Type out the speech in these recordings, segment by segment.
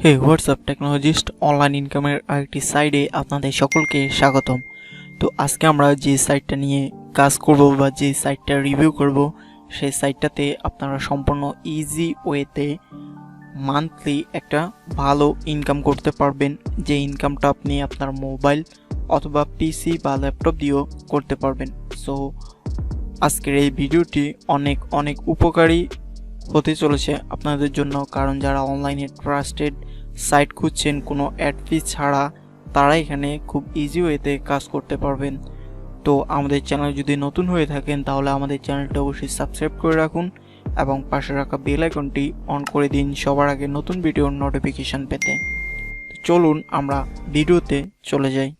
হে WhatsApp technologist online ইনকামের আরেকটি সাইডে আপনাদের সকলকে স্বাগতম। তো আজকে আমরা যে সাইটটা নিয়ে কাজ করব বা যে সাইটটা রিভিউ করব সেই সাইটটাতে আপনারা সম্পূর্ণ ইজি ওয়েতে মান্থলি একটা ভালো ইনকাম করতে পারবেন, যে ইনকামটা আপনি আপনার মোবাইল অথবা পিসি বা ল্যাপটপ দিয়েও করতে পারবেন। সো আজকের এই ভিডিওটি অনেক অনেক উপকারী হতে চলেছে আপনাদের জন্য, কারণ যারা অনলাইনে ট্রাস্টেড সাইট খুঁজছেন কোনো অ্যাড ফি ছাড়া, তারা এখানে খুব ইজি ওয়েতে কাজ করতে পারবেন। তো আমাদের চ্যানেল যদি নতুন হয়ে থাকেন তাহলে আমাদের চ্যানেলটা অবশ্যই সাবস্ক্রাইব করে রাখুন এবং পাশে রাখা বেল আইকনটি অন করে দিন সবার আগে নতুন ভিডিওর নোটিফিকেশন পেতে। তো চলুন আমরা ভিডিওতে চলে যাই।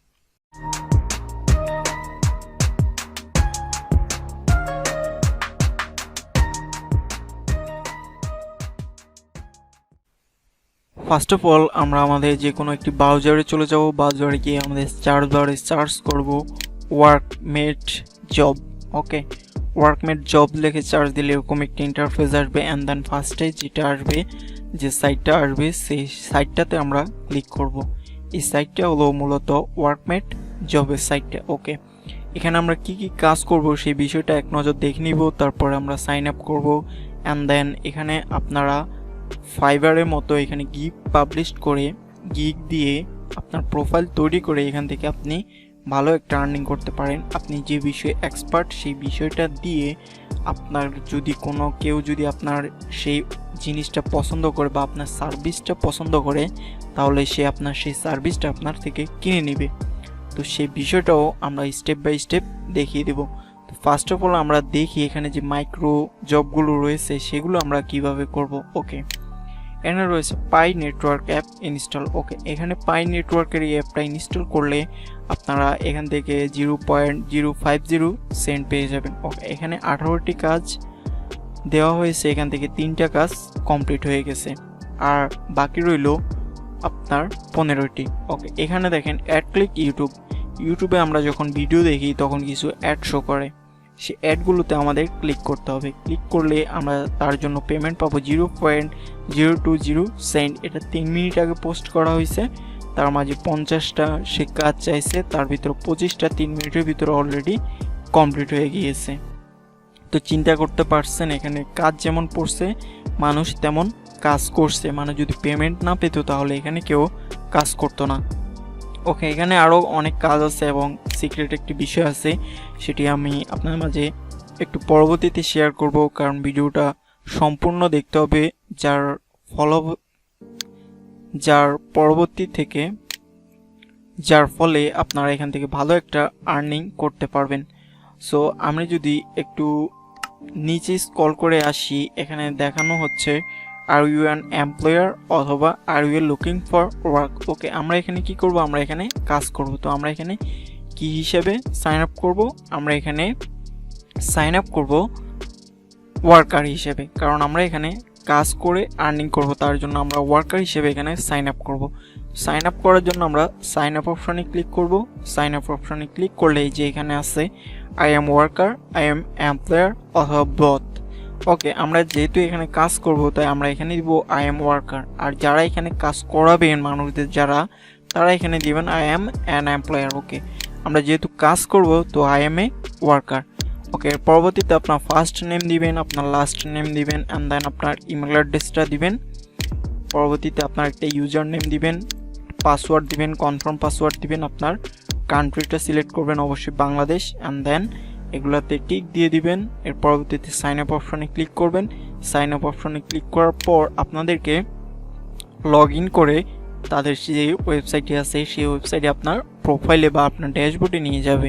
ফার্স্ট অফ অল আমরা আমাদের যে কোনো একটি ব্রাউজারে চলে যাব। ব্রাউজারে গিয়ে আমাদের সার্চ বারে সার্চ করব ওয়ার্কমেট জব। ওকে, ওয়ার্কমেট জব লিখে সার্চ দিলে এরকম একটি ইন্টারফেস আসবে, অ্যান্ড দেন ফার্স্টে যেটা আসবে, যে সাইটটা আসবে সেই সাইটটাতে আমরা ক্লিক করব। এই সাইটটা হলো মূলত ওয়ার্কমেট জবের সাইটটা। ওকে, এখানে আমরা কি কি কাজ করব সেই বিষয়টা এক নজর দেখে নিব, তারপরে আমরা সাইন আপ করব, অ্যান্ড দেন এখানে আপনারা ফাইবারের মতো এখানে গিগ পাবলিশ করে, গিগ দিয়ে আপনার প্রোফাইল তৈরি করে এখান থেকে আপনি ভালো একটা আর্নিং করতে পারেন। আপনি যে বিষয়ে এক্সপার্ট সেই বিষয়টা দিয়ে আপনার যদি কোনো কেউ যদি আপনার সেই জিনিসটা পছন্দ করে বা আপনার সার্ভিসটা পছন্দ করে, তাহলে সে আপনার সেই সার্ভিসটা আপনার থেকে কিনে নেবে। তো সেই বিষয়টাও আমরা স্টেপ বাই স্টেপ দেখিয়ে দেব। তো ফার্স্ট অফ অল আমরা দেখি এখানে যে মাইক্রো জবগুলো রয়েছে সেগুলো আমরা কিভাবে করব। ওকে, এখানে রয়েছে পাই নেটওয়ার্ক অ্যাপ ইনস্টল। ওকে, এখানে পাই নেটওয়ার্কের এই অ্যাপটা ইনস্টল করলে আপনারা এখান থেকে 0.050 সেন্ট পেয়ে যাবেন। ওকে, এখানে 18টি কাজ দেওয়া হয়েছে, এখান থেকে 3টা কাজ কমপ্লিট হয়ে গেছে আর বাকি রইল আপনার 15টি। ওকে, এখানে দেখেন অ্যাড ক্লিক ইউটিউবে আমরা যখন ভিডিও দেখি তখন কিছু অ্যাড শো করে, সেই অ্যাডগুলোতে আমাদের ক্লিক করতে হবে। ক্লিক করলে আমরা তার জন্য পেমেন্ট পাবো 0.020 সেন্ট। এটা 3 মিনিট আগে পোস্ট করা হয়েছে, তার মাঝে 50টা সে কাজ চাইছে, তার ভিতরে 25টা 3 মিনিটের ভিতরে অলরেডি কমপ্লিট হয়ে গিয়েছে। তো চিন্তা করতে পারছেন এখানে কাজ যেমন পড়ছে মানুষ তেমন কাজ করছে। মানুষ যদি পেমেন্ট না পেত তাহলে এখানে কেউ কাজ করতো না। ওকে, এখানে আরও অনেক কাজ আছে এবং সিক্রেট একটি বিষয় আছে, সেটি আমি আপনার মাঝে একটু পরবর্তীতে শেয়ার করব, কারণ ভিডিওটা সম্পূর্ণ দেখতে হবে, যার ফলে আপনারা এখান থেকে ভালো একটা আর্নিং করতে পারবেন। সো আমি যদি একটু নিচে স্ক্রল করে আসি, এখানে দেখানো হচ্ছে আর ইউ অ্যান এমপ্লয়ার অথবা are you looking for work. Okay, আমরা এখানে কি করব, আমরা এখানে কাজ করব। তো আমরা এখানে কি হিসেবে সাইন আপ করব, আমরা এখানে সাইন আপ করব ওয়ার্কার হিসেবে, কারণ আমরা এখানে কাজ করে আর্নিং করব, তার জন্য আমরা ওয়ার্কার হিসেবে এখানে সাইন আপ করব। সাইন আপ করার জন্য আমরা সাইন আপ অপশনে ক্লিক করব। সাইন আপ অপশনে ক্লিক করলে যে এখানে আছে I am worker, I am employer অথবা বোথ। ওকে, আমরা যেহেতু এখানে কাজ করব তাই আমরা এখানে দিব আই এম ওয়ার্কার, আর যারা এখানে কাজ করাবেন মানুষদের যারা, তারা এখানে দিবেন আই এম অ্যান এমপ্লয়ার। ওকে, আমরা যেহেতু কাজ করব তো আই এম এ ওয়ার্কার। ওকে, পরবর্তীতে আপনার ফার্স্ট নেম দিবেন, আপনার লাস্ট নেম দিবেন, অ্যান্ড দেন আপনার ইমেল অ্যাড্রেসটা দিবেন। পরবর্তীতে আপনার একটা ইউজার নেম দিবেন, পাসওয়ার্ড দিবেন, কনফার্ম পাসওয়ার্ড দিবেন, আপনার কান্ট্রিটা সিলেক্ট করবেন অবশ্যই বাংলাদেশ, অ্যান্ড দেন এগুলাতে টিক দিয়ে দিবেন। এর পরবর্তীতে সাইন আপ অপশনে ক্লিক করবেন। সাইন আপ অপশনে ক্লিক করার পর আপনাদেরকে লগ ইন করে তাদের যে ওয়েবসাইটটি আছে সেই ওয়েবসাইটে আপনার প্রোফাইলে বা আপনার ড্যাশবোর্ডে নিয়ে যাবে।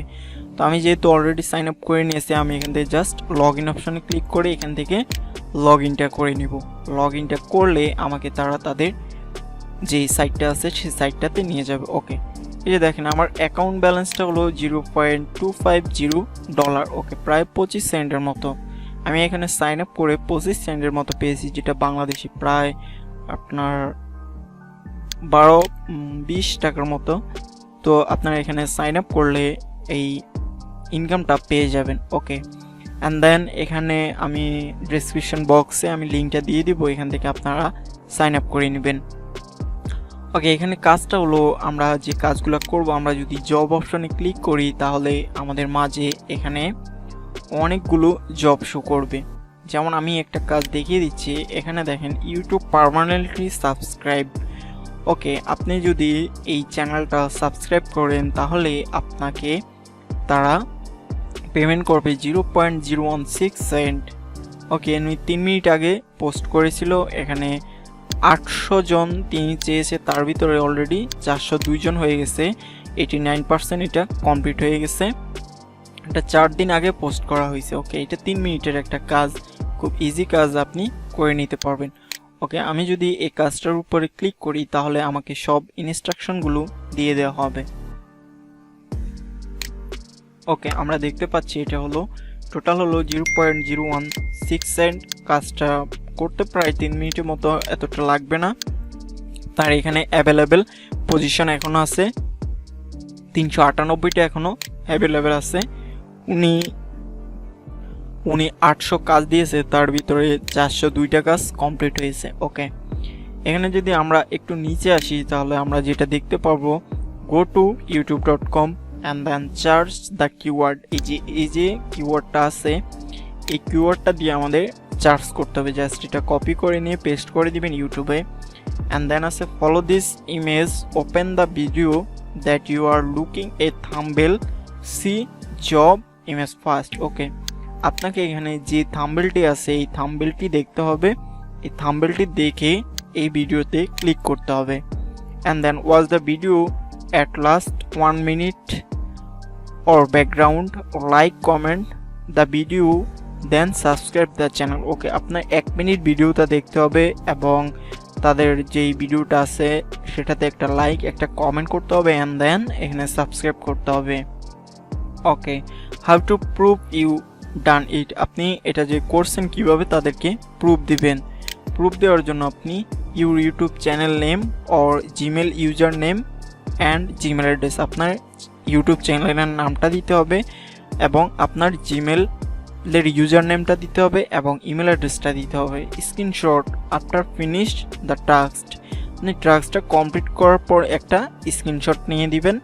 তো আমি যেহেতু অলরেডি সাইন আপ করে নিয়েছি, আমি এখান থেকে জাস্ট লগ ইন অপশনে ক্লিক করে এখান থেকে লগ ইনটা করে নিব। লগ ইনটা করলে আমাকে তারা তাদের যে সাইটটা আছে সেই সাইটটাতে নিয়ে যাবে। ওকে, এই যে দেখেন আমার অ্যাকাউন্ট ব্যালেন্সটা হলো $0.250। ওকে, প্রায় 25 সেন্টের মতো আমি এখানে সাইন আপ করে 25 সেন্টের মতো পেয়েছি, যেটা বাংলাদেশি প্রায় আপনার 12-20 টাকার মতো। তো আপনারা এখানে সাইন আপ করলে এই ইনকামটা পেয়ে যাবেন। ওকে, অ্যান্ড দেন এখানে আমি ডেসক্রিপশন বক্সে আমি লিঙ্কটা দিয়ে দিব, এখান থেকে আপনারা সাইন আপ করে নেবেন। ওকে, এখানে কাজটা হলো আমরা যে কাজগুলো করব, আমরা যদি জব অপশনে ক্লিক করি তাহলে আমাদের মাঝে এখানে অনেকগুলো জব শো করবে। যেমন আমি একটা কাজ দেখিয়ে দিচ্ছি, এখানে দেখেন ইউটিউব পার্মানেন্টলি সাবস্ক্রাইব। ওকে, আপনি যদি এই চ্যানেলটা সাবস্ক্রাইব করেন তাহলে আপনাকে তারা পেমেন্ট করবে 0.016 সেন্ট। ওকে, আমি 3 মিনিট আগে পোস্ট করেছিল, এখানে 800 জন তিনি চেয়েছে, তার ভিতরে অলরেডি 402 জন হয়ে গেছে, 89% এটা কমপ্লিট হয়ে গেছে। এটা 4 দিন আগে পোস্ট করা হয়েছে। ওকে, এটা 3 মিনিটের একটা কাজ, খুব ইজি কাজ, আপনি করে নিতে পারবেন। ওকে, আমি যদি এই কাজটার উপরে ক্লিক করি তাহলে আমাকে সব ইনস্ট্রাকশনগুলো দিয়ে দেওয়া হবে। ওকে, আমরা দেখতে পাচ্ছি এটা হলো টোটাল হলো 0.016 সেন্ট। কাজটা করতে প্রায় 3 মিনিটের মতো, এতটা লাগবে না। তার এখানে অ্যাভেলেবেল পজিশন এখনো আছে 398টা, এখনো অ্যাভেলেবেল আছে। উনি 800 কাজ দিয়েছে, তার ভিতরে 402টা কাজ কমপ্লিট হয়েছে। ওকে, এখানে যদি আমরা একটু নিচে আসি তাহলে আমরা যেটা দেখতে পারবো, go to youtube.com and then search the keyword। এই যে কিওয়ার্ডটা আছে, এই কিওয়ার্ডটা দিয়ে আমাদের সার্চ করতে হবে। জাস্ট এটা কপি করে নিয়ে পেস্ট করে দিবেন ইউটিউবে। and then আছে follow this image, open the video that you are looking a thumbnail, see job image first। ওকে, আপনাকে এখানে যে থাম্বনেলটি আছে এই থাম্বনেলটি দেখতে হবে, এই থাম্বনেলটি দেখে এই ভিডিওতে ক্লিক করতে হবে। and then watch the video at last 1 minute or background, or like, comment the video, then subscribe the channel। ওকে, আপনার 1 মিনিট ভিডিওটা দেখতে হবে এবং তাদের যেই ভিডিওটা আছে সেটাতে একটা লাইক, একটা কমেন্ট করতে হবে, and then এখানে সাবস্ক্রাইব করতে হবে। Okay, how to prove you done it. আপনি এটা যে করছেন কিভাবে তাদেরকে প্রুফ দিবেন। প্রুফ দেওয়ার জন্য আপনি your YouTube channel name or Gmail user name and Gmail address, আপনার ইউটিউব চ্যানেলের নামটা দিতে হবে এবং আপনার জিমেলের ইউজার নেমটা দিতে হবে এবং ইমেল অ্যাড্রেসটা দিতে হবে। Screenshot after finished the task, আপনি টাস্কটা কমপ্লিট করার পর একটা স্ক্রিনশট নিয়ে দিবেন।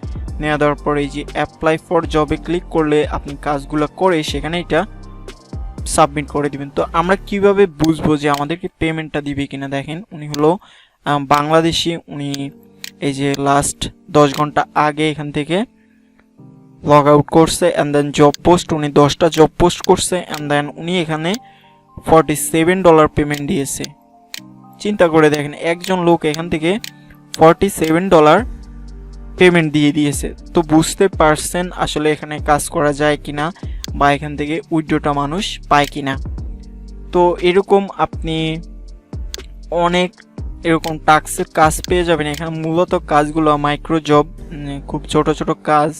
নেওয়া দেওয়ার পর এই যে অ্যাপ্লাই ফর জবে ক্লিক করলে আপনি কাজগুলো করে সেখানে এটা সাবমিট করে দিবেন। তো আমরা কিভাবে বুঝবো যে আমাদেরকে পেমেন্টটা দিবে কিনা, দেখেন উনি হলো বাংলাদেশি, উনি এই যে লাস্ট 10 ঘন্টা আগে এখান থেকে লগ আউট করছে, অ্যান্ড দেন জব পোস্ট, উনি 10টা জব পোস্ট করছে, অ্যান্ড দেন উনি এখানে $47 পেমেন্ট দিয়েছে। চিন্তা করে দেখেন, একজন লোক এখান থেকে $47 পেমেন্ট দিয়ে দিয়েছে। তো বুঝতে পারছেন আসলে এখানে কাজ করা যায় কিনা বা এখান থেকে উইথড্রটা মানুষ পায় কিনা। তো এরকম আপনি অনেক এরকম টাস্কের কাজ পেয়ে যাবেন। এখানে মূলত কাজগুলো মাইক্রো জব, খুব ছোট ছোট কাজ,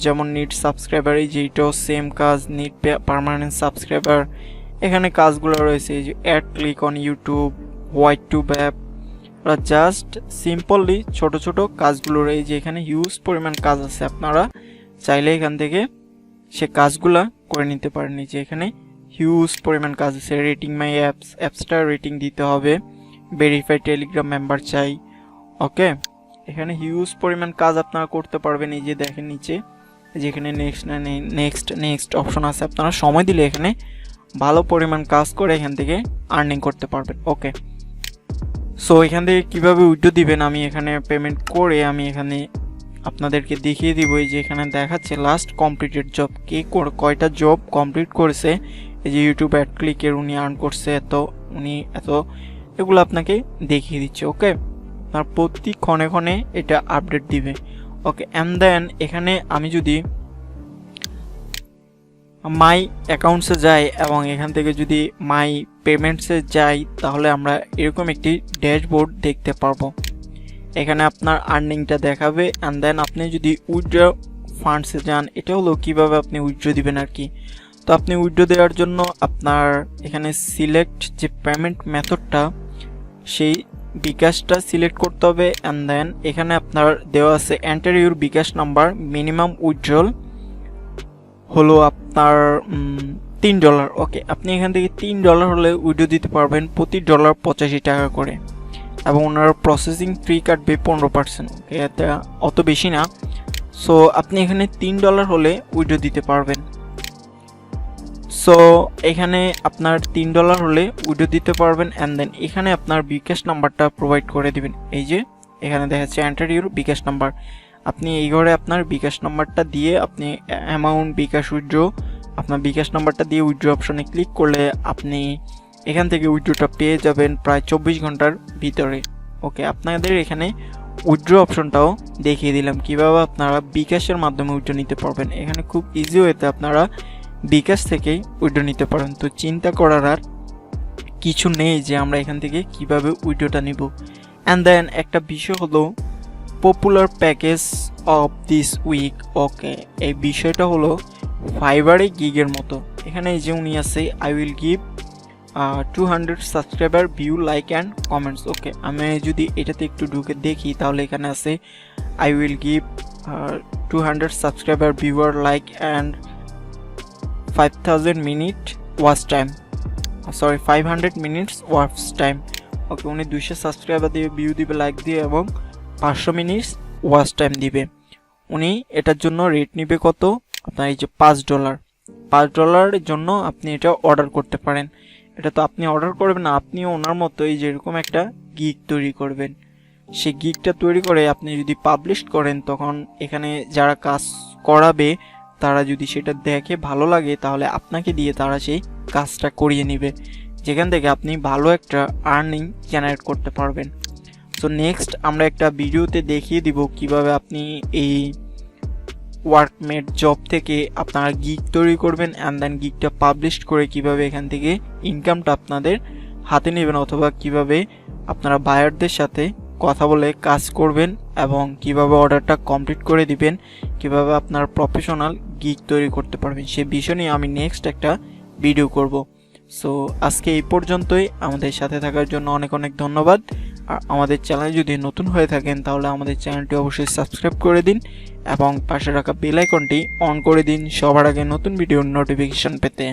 যেমন নিট সাবস্ক্রাইবার, এই যে এটাও সেম কাজ, নিট পার্মানেন্ট সাবস্ক্রাইবার। এখানে কাজগুলো রয়েছে, এই যে অ্যাড ক্লিক অন ইউটিউব, হোয়াইট টু অ্যাপ, জাস্ট সিম্পলি ছোট ছোট কাজগুলো রয়েছে। যে এখানে হিউজ পরিমাণ কাজ আছে, আপনারা চাইলে এখান থেকে সে কাজগুলা করে নিতে পারেন। যে এখানে হিউজ পরিমাণ কাজ আছে। রেটিং মাই অ্যাপসটা রেটিং দিতে হবে, ভেরিফাইড টেলিগ্রাম মেম্বার চাই। ওকে, এখানে হিউজ পরিমাণ কাজ আপনারা করতে পারবেন। এই যে দেখেন নিচে যেখানে নেক্সট অপশন আছে, আপনারা সময় দিলে এখানে ভালো পরিমাণ কাজ করে এখান থেকে আর্নিং করতে পারবেন। ওকে, সো এখান থেকে কীভাবে উইথড্র দিবেন আমি এখানে পেমেন্ট করে আমি এখানে আপনাদেরকে দেখিয়ে দিব। এই যে এখানে দেখাচ্ছে লাস্ট কমপ্লিটেড জব, কে কয়টা জব কমপ্লিট করেছে। এই যে ইউটিউব অ্যাড ক্লিকের উনি আর্ন করছে এত, উনি এত, এগুলো আপনাকে দেখিয়ে দিচ্ছে। ওকে, আর প্রতি ক্ষণে ক্ষণে এটা আপডেট দিবে। ওকে, অ্যান্ড দেন এখানে আমি যদি মাই অ্যাকাউন্টসে যাই এবং এখান থেকে যদি মাই পেমেন্টসে যাই তাহলে আমরা এরকম একটি ড্যাশবোর্ড দেখতে পারবো। এখানে আপনার আর্নিংটা দেখাবে, অ্যান্ড দেন আপনি যদি উইথড্র ফান্ডসে যান, এটা হলো কীভাবে আপনি উইথড্র দিবেন আর কি। তো আপনি উইথড্র দেওয়ার জন্য আপনার এখানে সিলেক্ট যে পেমেন্ট মেথডটা, সেই বিকাশটা সিলেক্ট করতে হবে, অ্যান্ড দেন এখানে আপনার দেওয়া আছে enter your bKash number, minimum withdrawal হলো আপনার $3। ওকে, আপনি এখান থেকে $3 হলে উইথড্র দিতে পারবেন, প্রতি ডলার 85 টাকা করে। এবং ওনার প্রসেসিং ফ্রি কাটবে 15%। ওকে, এটা অত বেশি না। সো আপনি এখানে $3 হলে উইথড্র দিতে পারবেন। সো এখানে আপনার $3 হলে উইথড্র দিতে পারবেন। অ্যান্ড দেন এখানে আপনার বিকাশ নাম্বারটা প্রোভাইড করে দিবেন। এই যে এখানে দেখা যাচ্ছে এন্টার ইউর বিকাশ নাম্বার। আপনি এই ঘরে আপনার বিকাশ নাম্বারটা দিয়ে আপনি অ্যামাউন্ট বিকাশ উইথড্র, আপনার বিকাশ নাম্বারটা দিয়ে উইথড্র অপশনে ক্লিক করলে আপনি এখান থেকে উইথড্রটা পেয়ে যাবেন প্রায় 24 ঘন্টার ভিতরে। ওকে, আপনাদের এখানে উইথড্র অপশনটাও দেখিয়ে দিলাম কিভাবে আপনারা বিকাশের মাধ্যমে উইথড্র নিতে পারবেন। এখানে খুব ইজি ওয়েতে আপনারা বিকাশ থেকেই উইথড্র নিতে পারেন। তো চিন্তা করার আর কিছু নেই যে আমরা এখান থেকে কিভাবে উইথড্রটা নিব। অ্যান্ড দেন একটা বিষয় হলো popular package of this week. Okay, এই বিষয়টা হলো ফাইবারে গিগের মতো। এখানে এই যে উনি আছে, I will give 200 subscriber view like and comments. Okay, আমি যদি এটাতে একটু ঢুকে দেখি তাহলে এখানে আছে I will give 200 subscriber viewer like and 5,000 minute watch time, 500 minutes watch time. Okay, উনি 200 সাবস্ক্রাইবার দিবে, ভিউ দিবে, লাইক দিবে এবং 500 মিনিটস ওয়াচ টাইম দিবে। উনি এটার জন্য রেট নিবে কত, আপনার এই যে $5। $5 জন্য আপনি এটা অর্ডার করতে পারেন। এটা তো আপনি অর্ডার করবেন না, আপনি ওনার মতো এই যেরকম একটা গিগ তৈরি করবেন। সেই গিগটা তৈরি করে আপনি যদি পাবলিশ করেন, তখন এখানে যারা কাজ করাবে তারা যদি সেটা দেখে ভালো লাগে তাহলে আপনাকে দিয়ে তারা সেই কাজটা করিয়ে নেবে, যেখান থেকে আপনি ভালো একটা আর্নিং জেনারেট করতে পারবেন। সো নেক্সট আমরা একটা ভিডিওতে দেখিয়ে দিব কিভাবে আপনি এই ওয়ার্কমেট জব থেকে আপনারা গিগ তৈরি করবেন অ্যান্ড দেন গিগটা পাবলিশ করে কিভাবে এখান থেকে ইনকামটা আপনাদের হাতে নেবেন, অথবা কিভাবে আপনারা বায়ারদের সাথে কথা বলে কাজ করবেন এবং কিভাবে অর্ডারটা কমপ্লিট করে দিবেন, কিভাবে আপনার প্রফেশনাল গিগ তৈরি করতে পারবেন, সে বিষয় নিয়ে আমি নেক্সট একটা ভিডিও করব। সো আজকে এই পর্যন্তই। আমাদের সাথে থাকার জন্য অনেক অনেক ধন্যবাদ। আর আমাদের চ্যানেলে যদি নতুন হয়ে থাকেন তাহলে আমাদের চ্যানেলটি অবশ্যই সাবস্ক্রাইব করে দিন এবং পাশে রাখা বেল আইকনটি অন করে দিন সবার আগে নতুন ভিডিওর নোটিফিকেশন পেতে।